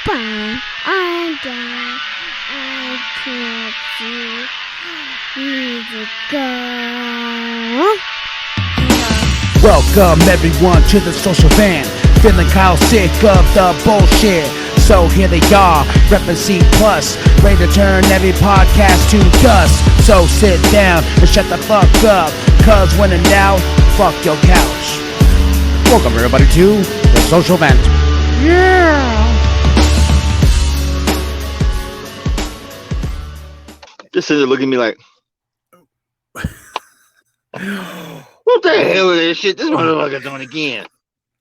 Bye. I'm done. I can't see. Need to go. Welcome everyone to the social van. Feeling kind of sick of the bullshit. So here they are, reppin' C+, ready to turn every podcast to dust. So sit down and shut the fuck up, cause when in doubt, fuck your couch. Welcome everybody to the social vent. Yeah! Just sitting there looking at me like, what the hell is this shit? This motherfucker doing again.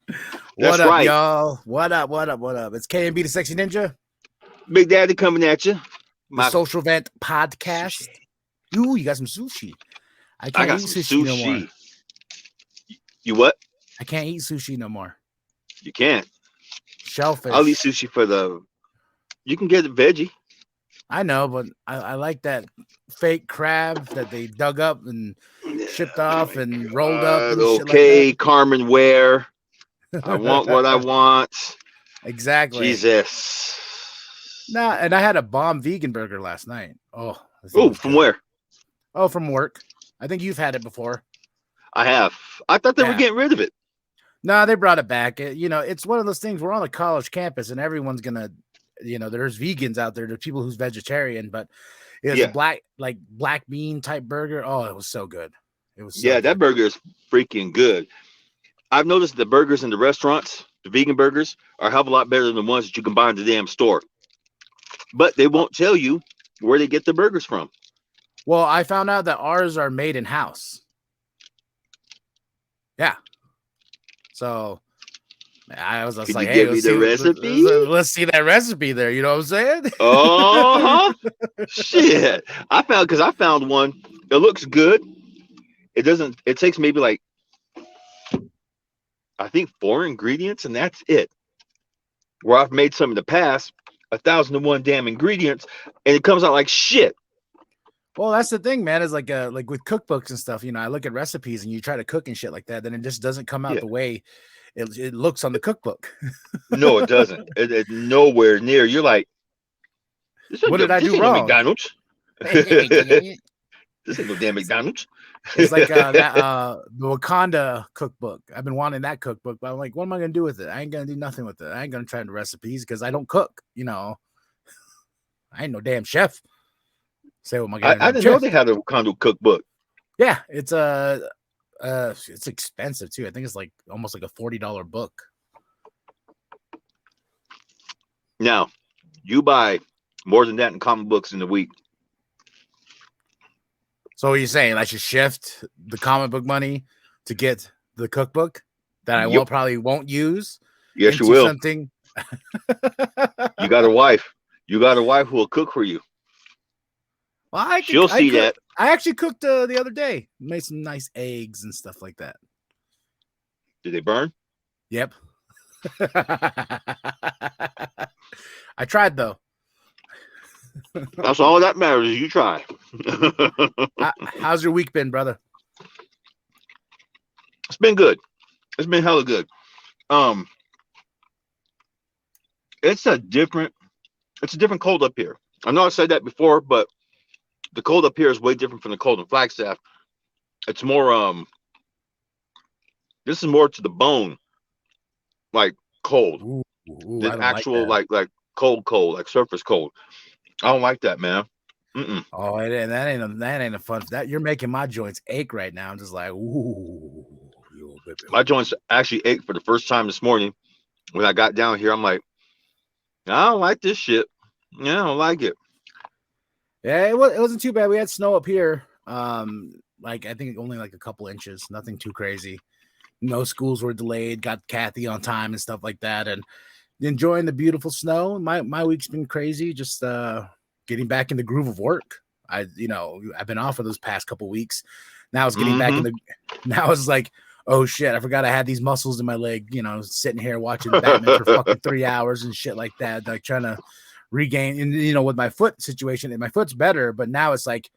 What That's up, right. y'all? What up? It's K&B the Sexy Ninja, Big Daddy coming at you. the Social Vent Podcast. Ooh, you got some sushi. I I can't got eat some sushi no sushi. more. You what? I can't eat sushi no more. You can't. Shellfish. I'll eat sushi for the. You can get it veggie. I know, but I like that fake crab that they dug up and shipped off and rolled up and shit Okay, like Carmen Ware. that. I want what I want. Exactly. Jesus. Nah, and I had a bomb vegan burger last night. Oh, From where? Oh, from work. I think you've had it before. I have. I thought they were getting rid of it. No, they brought it back. It's one of those things. We're on a college campus, and everyone's gonna, there's vegans out there. There's people who's vegetarian, but it's a black bean type burger. Oh, it was so good. It was so good. That burger is freaking good. I've noticed the burgers in the restaurants, the vegan burgers, are a hell of a lot better than the ones that you can buy in the damn store. But they won't tell you where they get the burgers from. Well, I found out that ours are made in house. Yeah. So I was just like, hey, give me the recipe? Let's see that recipe there. You know what I'm saying? Oh, shit. I found one. It looks good. It takes maybe like, I think 4 ingredients and that's it. Where I've made some in the past, 1,001 damn ingredients, and it comes out like shit. Well, that's the thing, man. Is like with cookbooks and stuff. I look at recipes and you try to cook and shit like that, then it just doesn't come out the way it looks on the cookbook. No, it doesn't. It's nowhere near. You're like, what did I do wrong? McDonald's. This ain't no damn McDonald's. It's like the Wakanda cookbook. I've been wanting that cookbook, but I'm like, what am I gonna do with it? I ain't gonna do nothing with it. I ain't gonna try the recipes because I don't cook. I ain't no damn chef. Say what my guy. I didn't know they had a Wakanda cookbook. Yeah, it's it's expensive too. I think it's like almost like a $40 book. Now, you buy more than that in comic books in a week. So what are you saying? I should shift the comic book money to get the cookbook that I probably won't use? Yes, you will. Something. You got a wife. You got a wife who will cook for you. Well, She'll see that. I actually cooked the other day. Made some nice eggs and stuff like that. Did they burn? Yep. I tried though. That's all that matters is you try. How's your week been, brother? It's been good. It's been hella good. It's a different cold up here. I know I said that before, but the cold up here is way different from the cold in Flagstaff. It's more this is more to the bone, like cold. Than actual like cold, like surface cold. I don't like that, man. Mm-mm. Oh, that ain't a fun. That you're making my joints ache right now. I'm just like, ooh. My joints actually ached for the first time this morning. When I got down here, I'm like, I don't like this shit. Yeah, I don't like it. Yeah, it wasn't too bad. We had snow up here. Like I think only like a couple inches, nothing too crazy. No schools were delayed. Got Kathy on time and stuff like that, and enjoying the beautiful snow. My week's been crazy. Just getting back in the groove of work. I've been off for those past couple weeks. Now it's getting back in the. Now it's like, oh shit, I forgot I had these muscles in my leg. Sitting here watching Batman for fucking 3 hours and shit like that. Like trying to regain. And with my foot situation, and my foot's better, but now it's like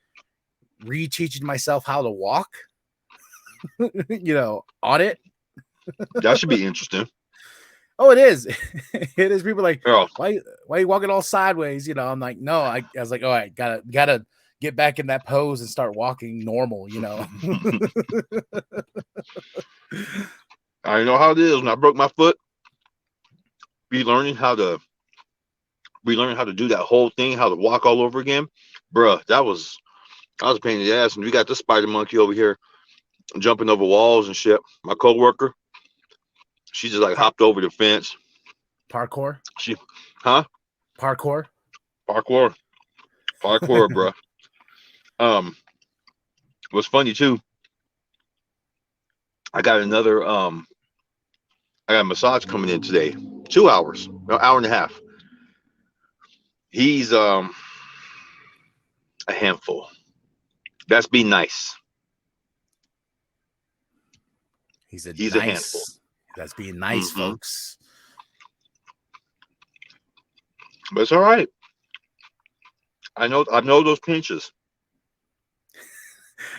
reteaching myself how to walk. On it. That should be interesting. Oh, it is. It is. People like, Oh, why are you walking all sideways? You know, I'm like, no, I was like, all right, gotta get back in that pose and start walking normal, you know. I know how it is. When I broke my foot, we learning how to do that whole thing, how to walk all over again, bruh. I was a pain in the ass. And we got this spider monkey over here jumping over walls and shit. My coworker, she just like hopped over the fence. Parkour, She, huh? parkour. Parkour, bruh. What's funny too, I got a massage coming in today. 2 hours, no, hour and a half. He's a handful. That's be nice. He's a handful. That's being nice, Mm-hmm. folks. But it's all right. I know those pinches.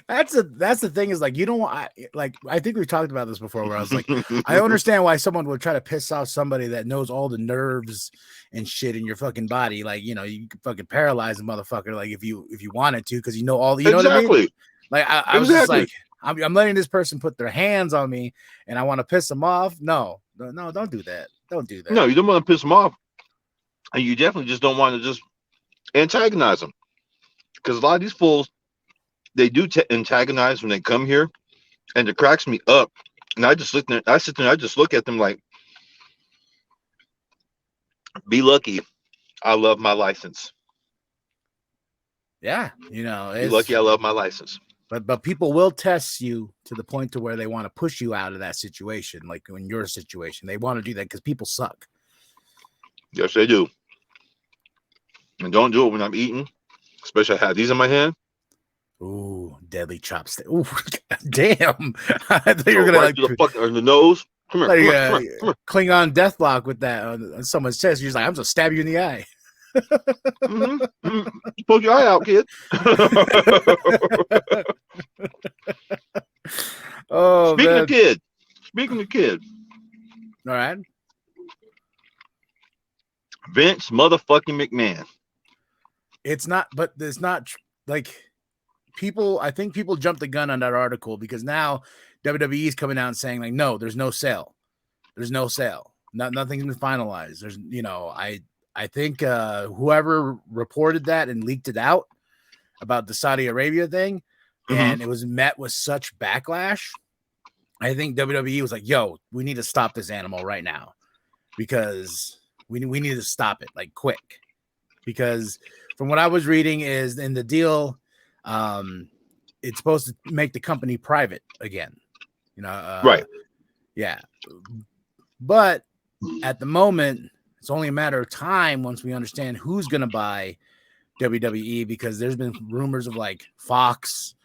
That's the thing is like, you don't want, I think we've talked about this before where I was like, I understand why someone would try to piss off somebody that knows all the nerves and shit in your fucking body. Like, you know, you could fucking paralyze a motherfucker, like if you wanted to, because you know all the, you know what I mean? Like I was just like, I'm letting this person put their hands on me and I want to piss them off. No, don't do that. Don't do that. No, you don't want to piss them off. And you definitely just don't want to just antagonize them. Because a lot of these fools, they do antagonize when they come here, and it cracks me up. And I just sit there, I just look at them like, be lucky I love my license. Yeah, you know, Be lucky I love my license. But people will test you to the point to where they want to push you out of that situation. Like in your situation, they want to do that because people suck. Yes, they do. And don't do it when I'm eating, especially I have these in my hand. Ooh, deadly chopstick. Ooh, damn. I thought you were gonna right to the fucking or the nose. Come here, come here. Klingon deathlock with that on someone's chest. You're just like, I'm just stab you in the eye. Poke your eye out, kid. Oh, Speaking man. of kid. All right. Vince motherfucking McMahon. It's not like people. I think people jumped the gun on that article because now WWE is coming out and saying like, no, there's no sale. There's no sale. Nothing's been finalized. There's, you know, I think whoever reported that and leaked it out about the Saudi Arabia thing, and it was met with such backlash. I think WWE was like, yo, we need to stop this animal right now because we need to stop it like quick. Because from what I was reading is in the deal, it's supposed to make the company private again. You know, right. Yeah. But at the moment, it's only a matter of time once we understand who's going to buy WWE, because there's been rumors of like Fox,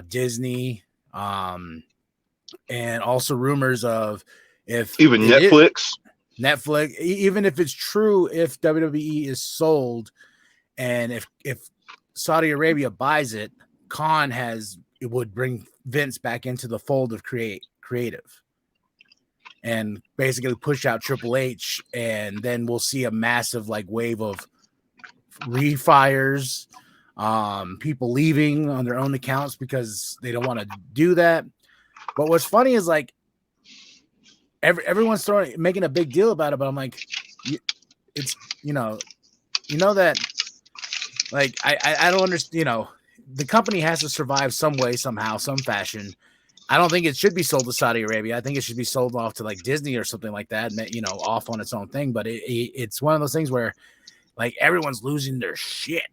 Disney, and also rumors of if even Netflix, even if it's true, if WWE is sold and if Saudi Arabia buys it, it would bring Vince back into the fold of creative and basically push out Triple H, and then we'll see a massive like wave of refires, people leaving on their own accounts because they don't want to do that. But what's funny is like everyone's making a big deal about it, but I'm like, it's you know that like I don't understand. You know, the company has to survive some way, somehow, some fashion. I don't think it should be sold to Saudi Arabia. I think it should be sold off to like Disney or something like that, and you know, off on its own thing. But it's one of those things where like everyone's losing their shit.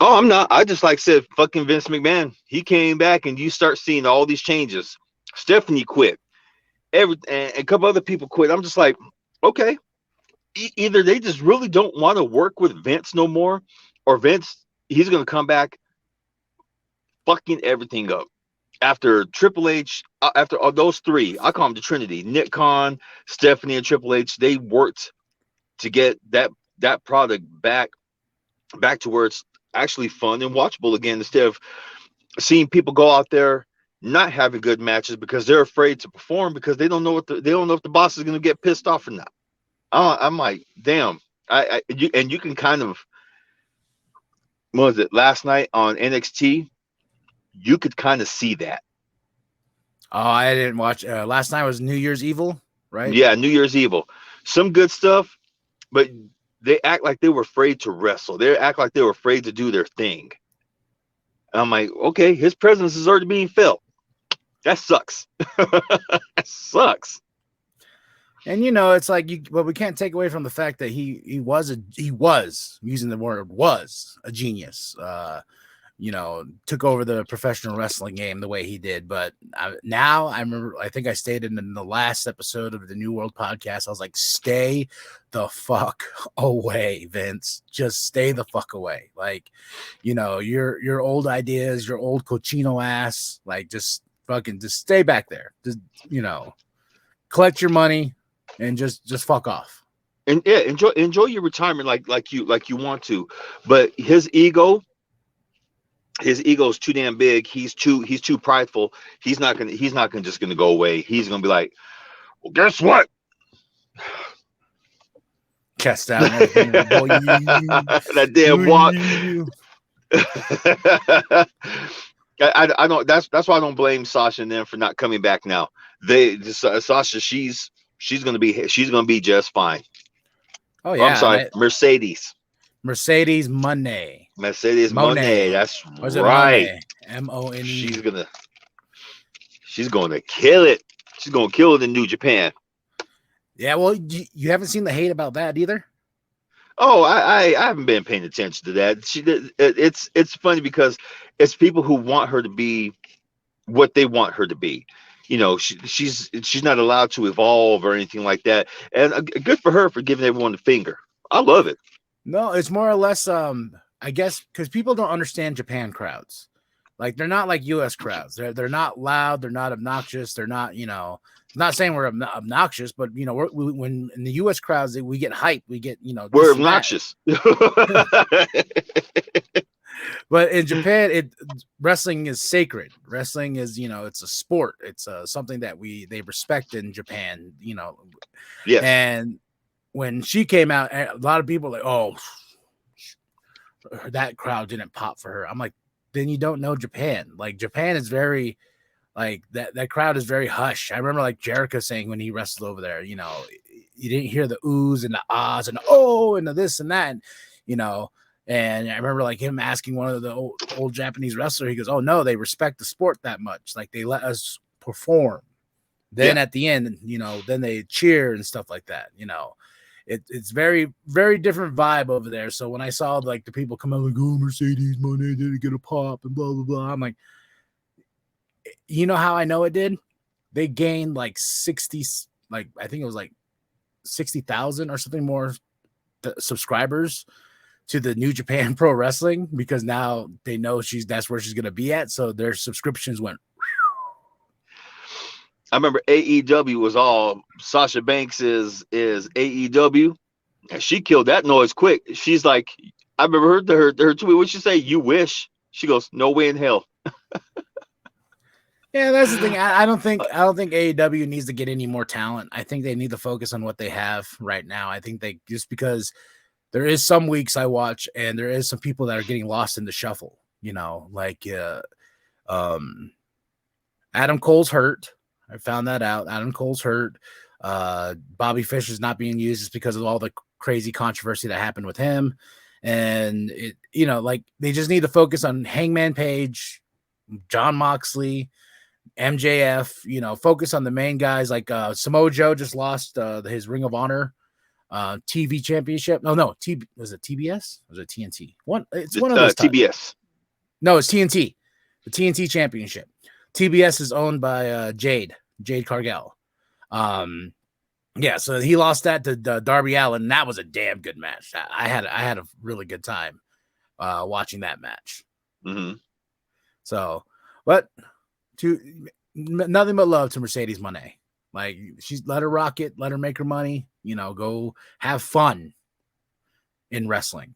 Oh, I'm not. I just like said, fucking Vince McMahon. He came back, and you start seeing all these changes. Stephanie quit. And a couple other people quit. I'm just like, okay. Either they just really don't want to work with Vince no more, or Vince, he's going to come back fucking everything up. After Triple H, after all those three, I call them the Trinity, Nick Khan, Stephanie, and Triple H, they worked to get that product back to where it's actually fun and watchable again, instead of seeing people go out there not having good matches because they're afraid to perform because they don't know they don't know if the boss is going to get pissed off or not. I'm like, damn. You can kind of, what was it, last night on NXT? You could kind of see that. Oh, I didn't watch. Last night was New Year's Evil, right? Yeah, New Year's Evil. Some good stuff, but they act like they were afraid to wrestle. They act like they were afraid to do their thing. And I'm like, okay, his presence is already being felt. That sucks. That sucks. And it's like but we can't take away from the fact that he was using the word was a genius. Took over the professional wrestling game the way he did. But now I remember, I think I stated in the last episode of the New World podcast, I was like, stay the fuck away, Vince. Just stay the fuck away. Like, your old ideas, your old cochino ass, like just stay back there. Just, collect your money and just fuck off. And yeah, enjoy your retirement like you want to. But his ego is too damn big. He's too prideful. He's not gonna just gonna go away. He's gonna be like, well, guess what? Chest out. That damn walk. I don't. That's why I don't blame Sasha and them for not coming back now. Sasha, she's gonna be just fine. Oh yeah. I'm sorry, Mercedes Moné. Mercedes Moné. That's right. Mone. She's gonna kill it. She's gonna kill it in New Japan. Yeah, well, you haven't seen the hate about that either. Oh, I haven't been paying attention to that. It's funny because it's people who want her to be what they want her to be. She's not allowed to evolve or anything like that. And good for her for giving everyone the finger. I love it. No, it's more or less, I guess, because people don't understand Japan crowds. Like, they're not like U.S. crowds. They're not loud. They're not obnoxious. They're not, I'm not saying we're obnoxious, but, when in the U.S. crowds, we get hype. We get, we're obnoxious. But in Japan, wrestling is sacred. Wrestling is, it's a sport. It's something that they respect in Japan, Yes. And when she came out, a lot of people were like, oh, that crowd didn't pop for her. I'm like, then you don't know Japan. Like, Japan is very, like, that crowd is very hush. I remember, like, Jericho saying when he wrestled over there, you didn't hear the oohs and the ahs and oh and the this and that, and I remember, like, him asking one of the old Japanese wrestler, he goes, oh no, they respect the sport that much. Like, they let us perform. Then at the end, then they cheer and stuff like that, It's very, very different vibe over there. So when I saw, like, the people come out like, oh, Mercedes Moné didn't get a pop and blah, blah, blah. I'm like, you know how I know it did? They gained like 60, like, I think it was like 60,000 or something more subscribers to the New Japan Pro Wrestling because now they know that's where she's going to be at. So their subscriptions went. I remember AEW was all Sasha Banks is AEW, and she killed that noise quick. She's like, I remember her tweet. What'd she say? You wish. She goes, no way in hell. Yeah, that's the thing. I don't think AEW needs to get any more talent. I think they need to focus on what they have right now. I think they just because there is some weeks I watch and there is some people that are getting lost in the shuffle. Like Adam Cole's hurt. I found that out. Adam Cole's hurt. Bobby Fish is not being used just because of all the crazy controversy that happened with him. And like they just need to focus on Hangman Page, John Moxley, MJF, focus on the main guys. Like Samoa Joe just lost his Ring of Honor TV championship. Was it TBS? Was it TNT? It's one of those TBS. No, it's TNT. The TNT championship. TBS is owned by Jade Cargill. Yeah, so he lost that to Darby Allin, and that was a damn good match. I had a really good time watching that match. Mm-hmm. So, but nothing but love to Mercedes Moné. Like, let her rock it, let her make her money. Go have fun in wrestling.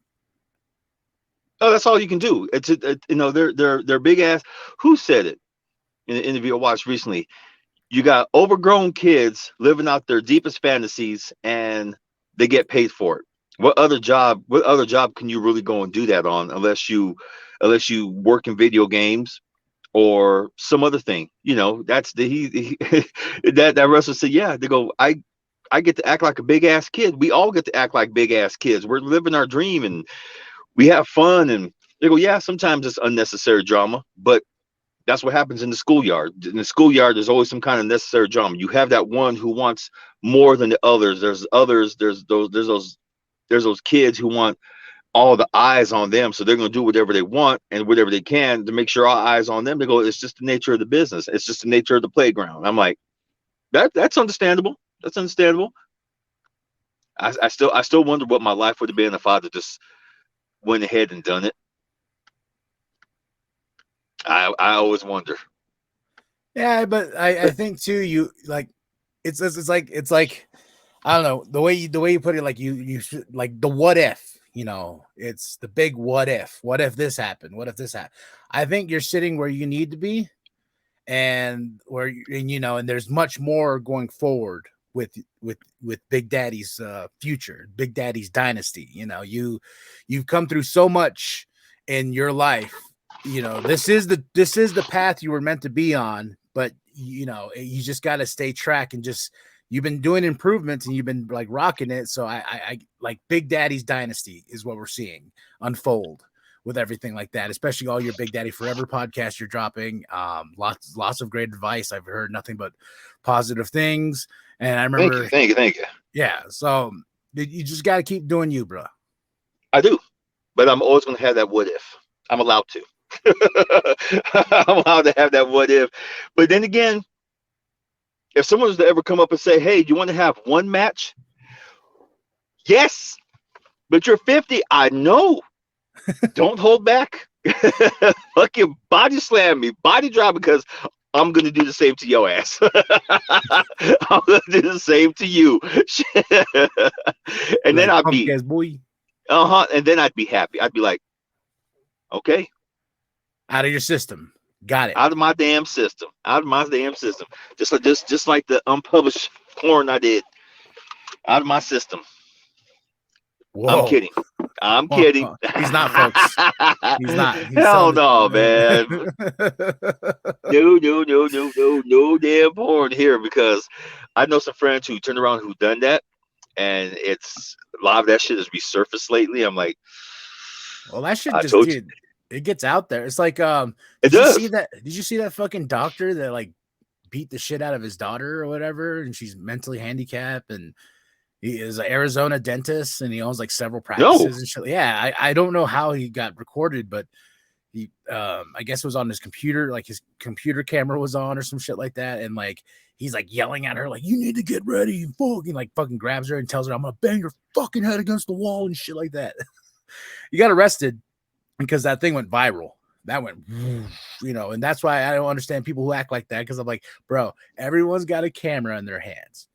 Oh, that's all you can do. It's they're big ass. Who said it? in an interview I watched recently. You got overgrown kids living out their deepest fantasies, and they get paid for it. What other job can you really go and do that on, unless you work in video games or some other thing? You know, that's the that wrestler said, yeah, they go, I get to act like a big ass kid. We all get to act like big ass kids. We're living our dream and we have fun. And they go, yeah, sometimes it's unnecessary drama, but that's what happens in the schoolyard. In the schoolyard, there's always some kind of necessary drama. You have that one who wants more than the others. There's others. There's those kids who want all the eyes on them, so they're going to do whatever they want and whatever they can to make sure all eyes on them. They go, it's just the nature of the business. It's just the nature of the playground. I'm like, that's understandable. That's understandable. I still wonder what my life would have been if I'd have just went ahead and done it. I always wonder. Yeah, but I think too, you like it's like I don't know, the way you put it, like you should, like the what if, you know, it's the big what if this happened, what if this happened. I think you're sitting where you need to be, and and there's much more going forward with Big Daddy's future, Big Daddy's dynasty. You know, you've come through so much in your life. You know, this is the path you were meant to be on, but you know, you just got to stay track and just, you've been doing improvements and you've been like rocking it. So I like Big Daddy's dynasty is what we're seeing unfold with everything like that, especially all your Big Daddy Forever podcasts you're dropping. Lots of great advice. I've heard nothing but positive things. And I remember, thank you. Yeah. So you just got to keep doing you, bro. I do, but I'm always going to have that what if. I'm allowed to. I'm allowed to have that what if. But then again, if someone was to ever come up and say, hey, do you want to have one match? Yes, but you're 50. I know. Don't hold back. Fucking body slam me, body drop, because I'm going to do the same to your ass. I'm going to do the same to you. And then I'd be, and then I'd be happy. I'd be like, okay. Out of your system. Got it. Out of my damn system. Just like the unpublished porn I did. Out of my system. Whoa. I'm kidding. He's not, folks. He's not. Hell no, man. No damn porn here, because I know some friends who turned around who done that, and it's a lot of that shit has resurfaced lately. I'm like, well, that shit just, dude, it gets out there. It's like, did you see that fucking doctor that like beat the shit out of his daughter or whatever, and she's mentally handicapped, and he is an Arizona dentist and he owns like several practices and shit. Yeah, I don't know how he got recorded, but he I guess it was on his computer, like his computer camera was on or some shit like that, and like he's like yelling at her like, you need to get ready, and fucking grabs her and tells her, I'm gonna bang your fucking head against the wall and shit like that. He got arrested because that thing went viral. That went, you know, and that's why I don't understand people who act like that, because I'm like, bro, everyone's got a camera in their hands.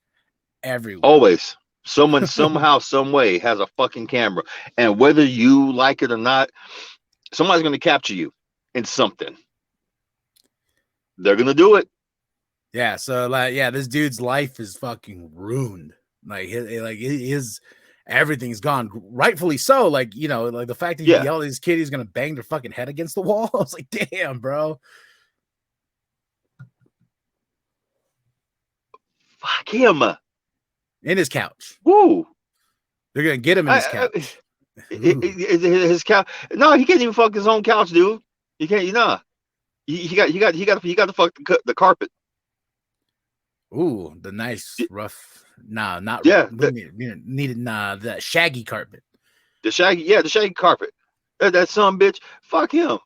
Everyone. Always. Someone somehow, some way has a fucking camera. And whether you like it or not, somebody's going to capture you in something. They're going to do it. Yeah. So like, yeah, this dude's life is fucking ruined. Like his everything's gone, rightfully so. Like, you know, like the fact that he yelled at his kid he's gonna bang their fucking head against the wall. I was like, damn, bro. Fuck him. In his couch. Woo. They're gonna get him in his couch. His couch. No, he can't even fuck his own couch, dude. He can't. You know, he got to fuck the carpet. Ooh, the nice rough. Nah, not the shaggy carpet. The shaggy carpet. That son bitch. Fuck him.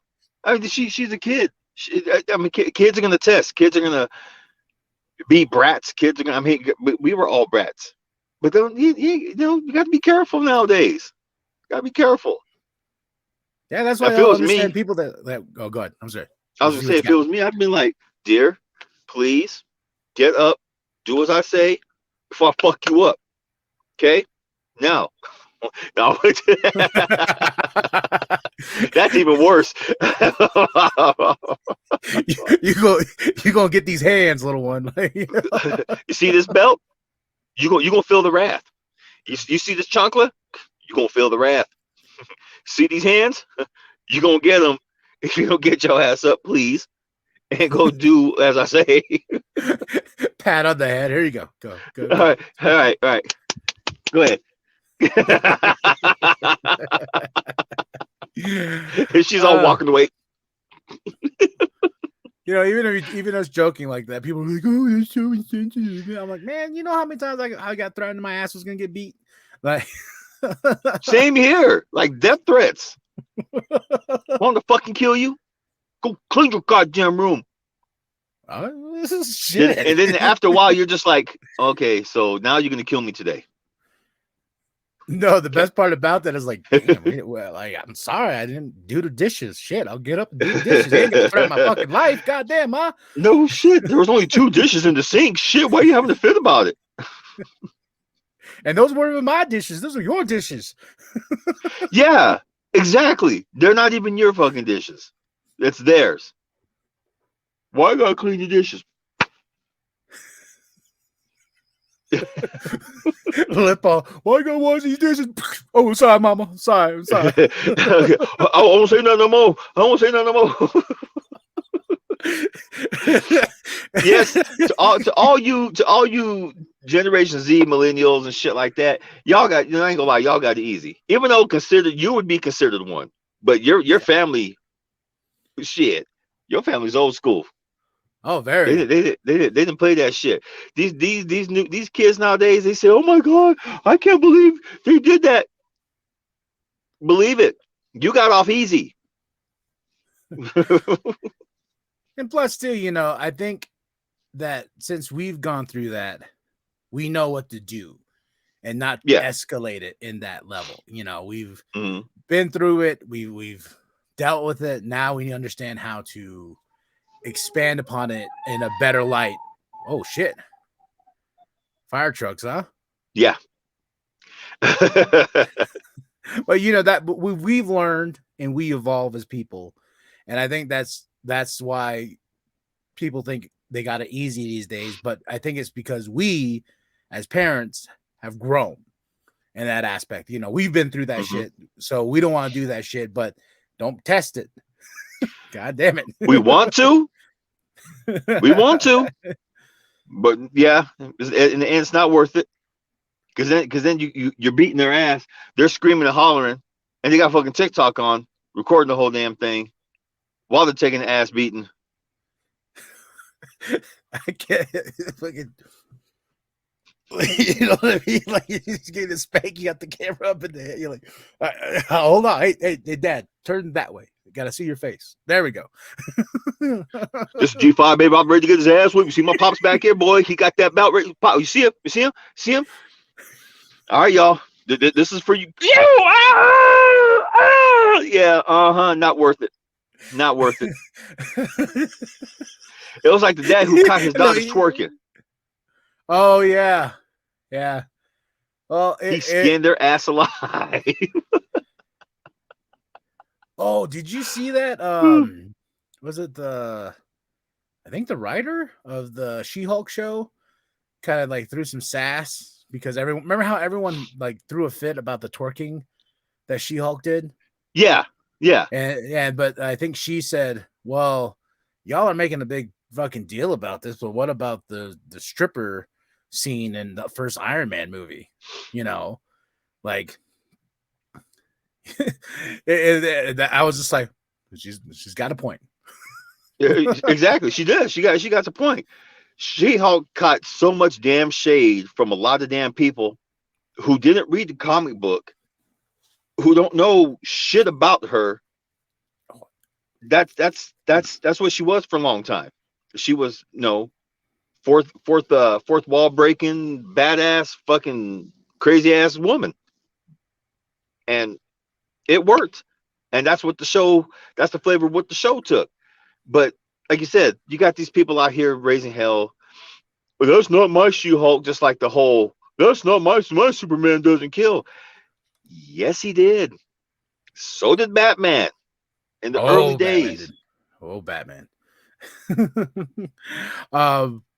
I mean, she's a kid. Kids are gonna test. Kids are gonna be brats. Kids are gonna. I mean, we were all brats, but you got to be careful nowadays. Got to be careful. Yeah, that's why I don't understand people that. Oh, go ahead. I'm sorry. I was gonna say, if it was me, I'd been like, dear, please get up, do as I say before I fuck you up. Okay? Now. That's even worse. You gonna get these hands, little one. You see this belt? You gonna feel the wrath. You see this chancla? You gonna feel the wrath. See these hands? You gonna get them. If you don't get your ass up, please, and go do as I say. Pat on the head. Here you go. Go. All right, all right, all right. Go ahead. And she's all walking away. You know, even us joking like that, people are like, "Oh, you're so insensitive." I'm like, man, you know how many times I got threatened my ass was gonna get beat? Like, Same here. Like death threats. Want to fucking kill you? Go clean your goddamn room. This is shit. And then after a while, you're just like, okay, so now you're gonna kill me today. No, the best part about that is like, damn, well, like, I'm sorry, I didn't do the dishes. Shit, I'll get up and do the dishes. They ain't gonna threaten my fucking life. Goddamn, huh? No shit. There was only 2 dishes in the sink. Shit, why are you having a fit about it? And those weren't even my dishes. Those were your dishes. Yeah, exactly. They're not even your fucking dishes. It's theirs. Why I gotta clean the dishes? Lip on. Why you gotta wash these dishes? Oh, sorry, mama. I'm sorry. I won't say nothing no more. I won't say nothing no more. Yes, to all you Generation Z millennials and shit like that, y'all got, I ain't gonna lie, y'all got it easy. Even though you would be considered one, but your family, shit, your family's old school. Oh, very. They didn't play that shit. These kids nowadays, they say, "Oh my god, I can't believe they did that." Believe it, you got off easy. And plus, too, you know, I think that since we've gone through that, we know what to do and not escalate it in that level. You know, we've been through it. We've dealt with it. Now we understand how to expand upon it in a better light. Oh shit. Fire trucks, huh? Yeah. But you know that we've learned and we evolve as people. And I think that's why people think they got it easy these days, but I think it's because we as parents have grown in that aspect. You know, we've been through that shit, so we don't want to do that shit, but don't test it. God damn it. We want to, but yeah, and it's not worth it. Because then you're beating their ass. They're screaming and hollering, and they got fucking TikTok on, recording the whole damn thing while they're taking the ass beating. I can't fucking. You know what I mean? Like you just getting a spank, you got the camera up in the head. You're like, hold on, hey, Dad, turn that way. Gotta see your face. There we go. This is G5, baby. I'm ready to get his ass whipped. You see my pops back here, boy. He got that belt ready. Pop, you see him? You see him? See him? All right, y'all. This is for you. Yeah, not worth it. Not worth it. It was like the dad who caught his daughters twerking. Oh yeah, yeah. Well, he skinned their ass alive. Oh, did you see that? Was it I think the writer of the She-Hulk show kind of like threw some sass because remember how everyone like threw a fit about the twerking that She-Hulk did? Yeah. But I think she said, well, y'all are making a big fucking deal about this, but what about the stripper scene in the first Iron Man movie? You know, like I was just like, she's got a point. Yeah, exactly. She does. She got the point. She-Hulk caught so much damn shade from a lot of damn people who didn't read the comic book, who don't know shit about her. That's what she was for a long time. She was fourth wall breaking, badass, fucking crazy ass woman, and it worked. And that's what that's the flavor of what the show took. But like you said, you got these people out here raising hell. But that's not my She-Hulk. Just like the whole, that's not my Superman doesn't kill. Yes, he did. So did Batman in the early days. Batman.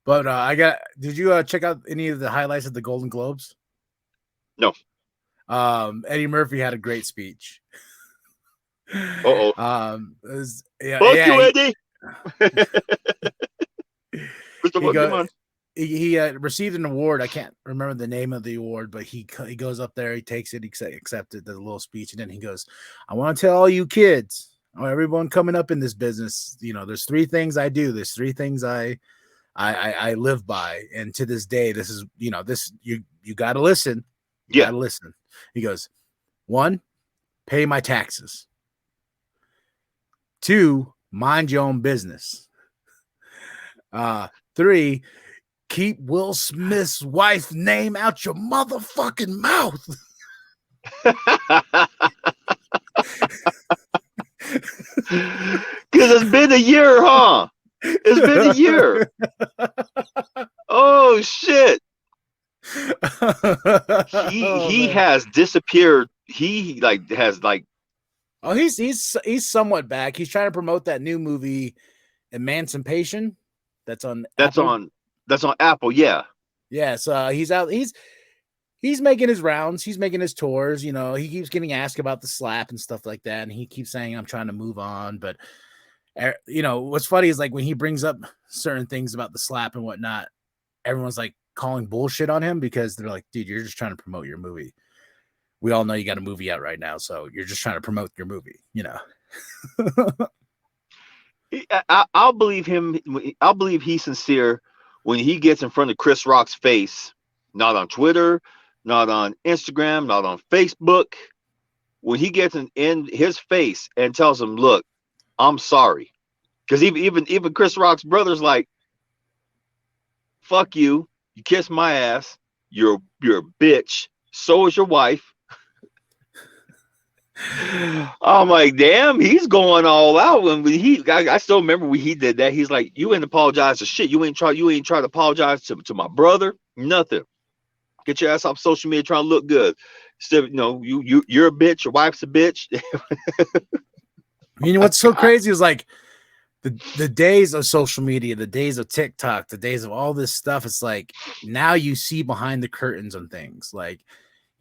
But did you check out any of the highlights of the Golden Globes? No. Eddie Murphy had a great speech. Uh-oh. Fuck you, Eddie. He received an award. I can't remember the name of the award, but he goes up there, he takes it, he accepted the little speech, and then he goes, "I want to tell all you kids, everyone coming up in this business, there's three things I do. There's three things I live by, and to this day, this is this you got to listen. You got to listen." He goes, 1, pay my taxes. 2, mind your own business. 3, keep Will Smith's wife's name out your motherfucking mouth. Because it's been a year, huh? It's been a year. Oh shit. He has disappeared. He has oh, he's somewhat back. He's trying to promote that new movie Emancipation. That's on Apple. Yeah. So he's out. He's making his rounds. He's making his tours. He keeps getting asked about the slap and stuff like that, and he keeps saying, "I'm trying to move on." But what's funny is like when he brings up certain things about the slap and whatnot, everyone's like calling bullshit on him because they're like, "Dude, you're just trying to promote your movie. We all know you got a movie out right now, so you're just trying to promote your movie." I'll believe him. I'll believe he's sincere when he gets in front of Chris Rock's face, not on Twitter, not on Instagram, not on Facebook. When he gets in his face and tells him, "Look, I'm sorry," because even Chris Rock's brother's like, "Fuck you, you kiss my ass, you're a bitch. So is your wife." I'm like, damn, he's going all out. When I still remember when he did that. He's like, "You ain't apologize to shit. You ain't try to apologize to my brother. Nothing. Get your ass off social media trying to look good. Instead, you're a bitch. Your wife's a bitch." What's so crazy is like the days of social media, the days of TikTok, the days of all this stuff. It's like now you see behind the curtains on things. Like,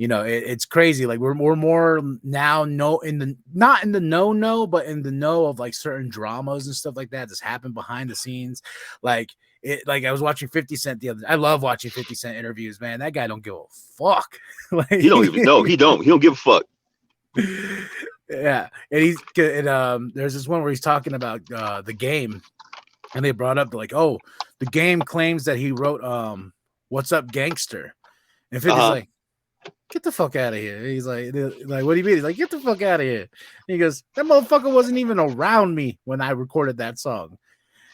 it's crazy. Like we're more now not in the know, but in the know of like certain dramas and stuff like that that's happened behind the scenes. Like I was watching 50 Cent the other day. I love watching 50 Cent interviews, man. That guy don't give a fuck. Like, he don't even know. He don't give a fuck. Yeah. And there's this one where he's talking about the game, and they brought up like, "Oh, the game claims that he wrote What's Up Gangster." And 50's like, "Get the fuck out of here." He's like, "What do you mean?" He's like, "Get the fuck out of here." And he goes, "That motherfucker wasn't even around me when I recorded that song."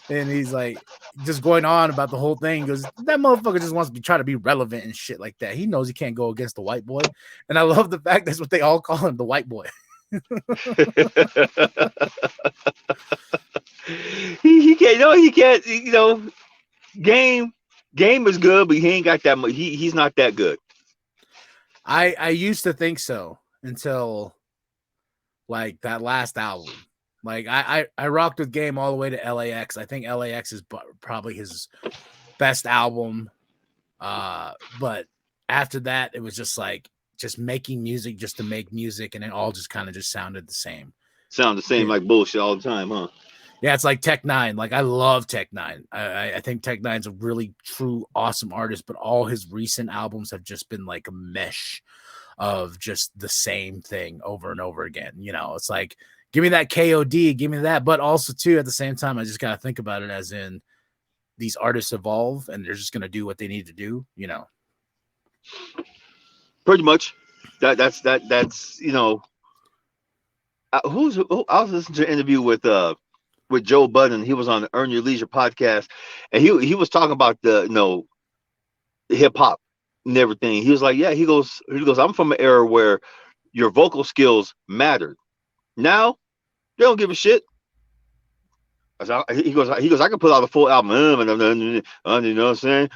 And he's like, just going on about the whole thing. He goes, "That motherfucker just wants to try to be relevant and shit like that. He knows he can't go against the white boy." And I love the fact that's what they all call him, the white boy. he can't. Game is good, but he ain't got that much. He's not that good. I used to think so until like that last album. Like I rocked with Game all the way to LAX. I think LAX is probably his best album. But after that, it was just like making music just to make music, and it all just kind of just sounded the same. Sound the same, like bullshit all the time, huh? Yeah, it's like Tech Nine. Like I love Tech Nine. I think Tech Nine's a really true awesome artist, but all his recent albums have just been like a mesh of just the same thing over and over again. It's like, give me that KOD, give me that. But also too, at the same time, I just gotta think about it as in these artists evolve and they're just gonna do what they need to do. Pretty much. That's I was listening to an interview with Joe Budden. He was on the Earn Your Leisure podcast, and he was talking about the hip hop and everything. He was like, yeah, he goes, "I'm from an era where your vocal skills mattered. Now they don't give a shit." He goes, "I can put out a full album, and you know what I'm saying?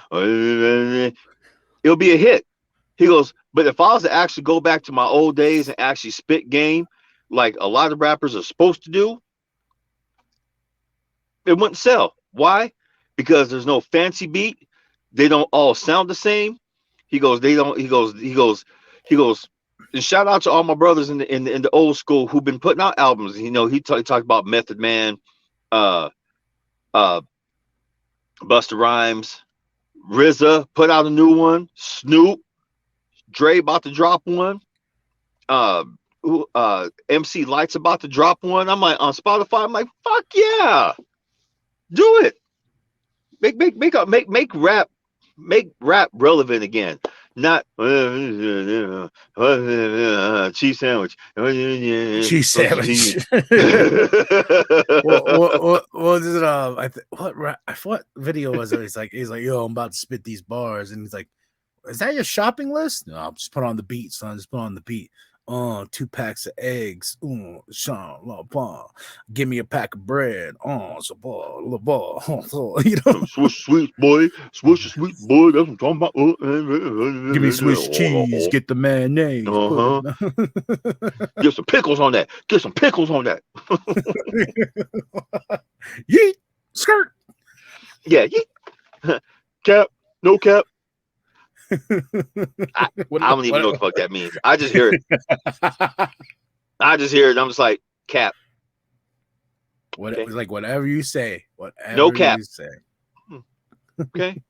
It'll be a hit." He goes, "But if I was to actually go back to my old days and actually spit game, like a lot of rappers are supposed to do, it wouldn't sell. Why? Because there's no fancy beat. They don't all sound the same. He goes, they don't. He goes. And shout out to all my brothers in the old school who've been putting out albums. You know, he talked about Method Man, uh, uh, Busta Rhymes, RZA put out a new one. Snoop, Dre about to drop one. Uh, MC Light's about to drop one. I'm like on Spotify. I'm like, fuck yeah, do it. Make rap relevant again. Not cheese sandwich. Cheese sandwich. What is it? What video was it? He's like, yo, I'm about to spit these bars, and he's like, is that your shopping list? No, I'll just put on the beat, son. Just put on the beat. 2 packs of eggs. Give me a pack of bread. You know, sweet boy, swish sweet boy. That's what I'm talking about. Give me Swiss cheese. Get the mayonnaise. Get some pickles on that. Get some pickles on that. Yeet, skirt. Yeah, yeet. Cap, no cap. I don't even know what the fuck that means. I just hear it. I just hear it. I'm just like, cap. Okay. It's like whatever you say. Whatever no cap. You say. Okay.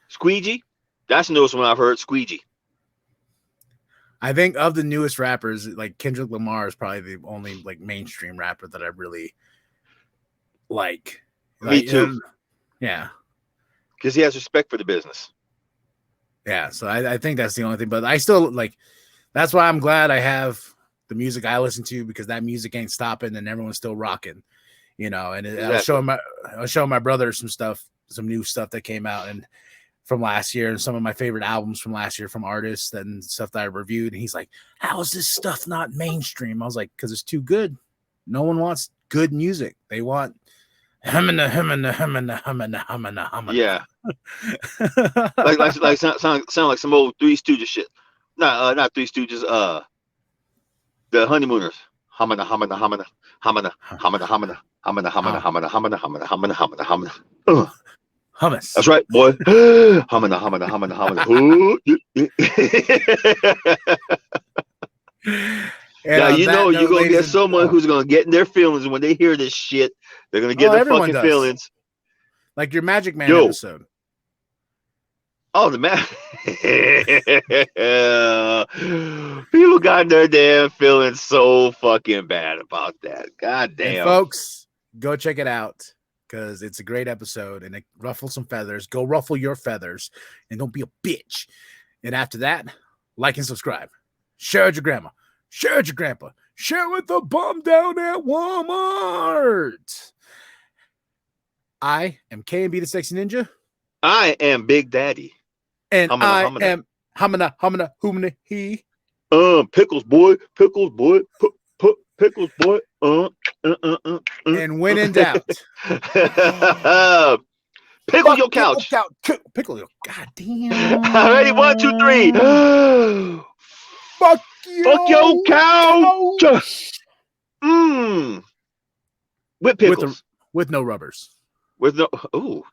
Squeegee. That's the newest one I've heard. Squeegee. I think of the newest rappers, like Kendrick Lamar is probably the only like mainstream rapper that I really like. Me too. Yeah. Because he has respect for the business. Yeah, so I think that's the only thing, but I still like. That's why I'm glad I have the music I listen to, because that music ain't stopping and everyone's still rocking, you know. And exactly. I'll show my brother some stuff, some new stuff that came out and from last year, and some of my favorite albums from last year from artists and stuff that I reviewed. And he's like, "How is this stuff not mainstream?" I was like, "Because it's too good. No one wants good music. They want." Yeah, like sound like some old Three Stooges shit. Not Three Stooges. The Honeymooners. Hamana. Hummus. That's right, boy. Hamana. Now you know you're gonna get someone who's gonna get in their feelings, and when they hear this shit, they're gonna get their fucking feelings. Like your Magic Man episode. Oh, the man. People got their damn feeling so fucking bad about that. God damn. And folks, go check it out, because it's a great episode and it ruffles some feathers. Go ruffle your feathers and don't be a bitch. And after that, like and subscribe. Share with your grandma. Share with your grandpa. Share with the bum down at Walmart. I am K&B the Sexy Ninja. I am Big Daddy. And I am Humana he. Pickles boy. Pickles boy. And when in doubt. Pickle your couch. Pickle your goddamn. Ready? 1, 2, 3. Fuck your couch. With pickles. With no rubbers. With no. Ooh.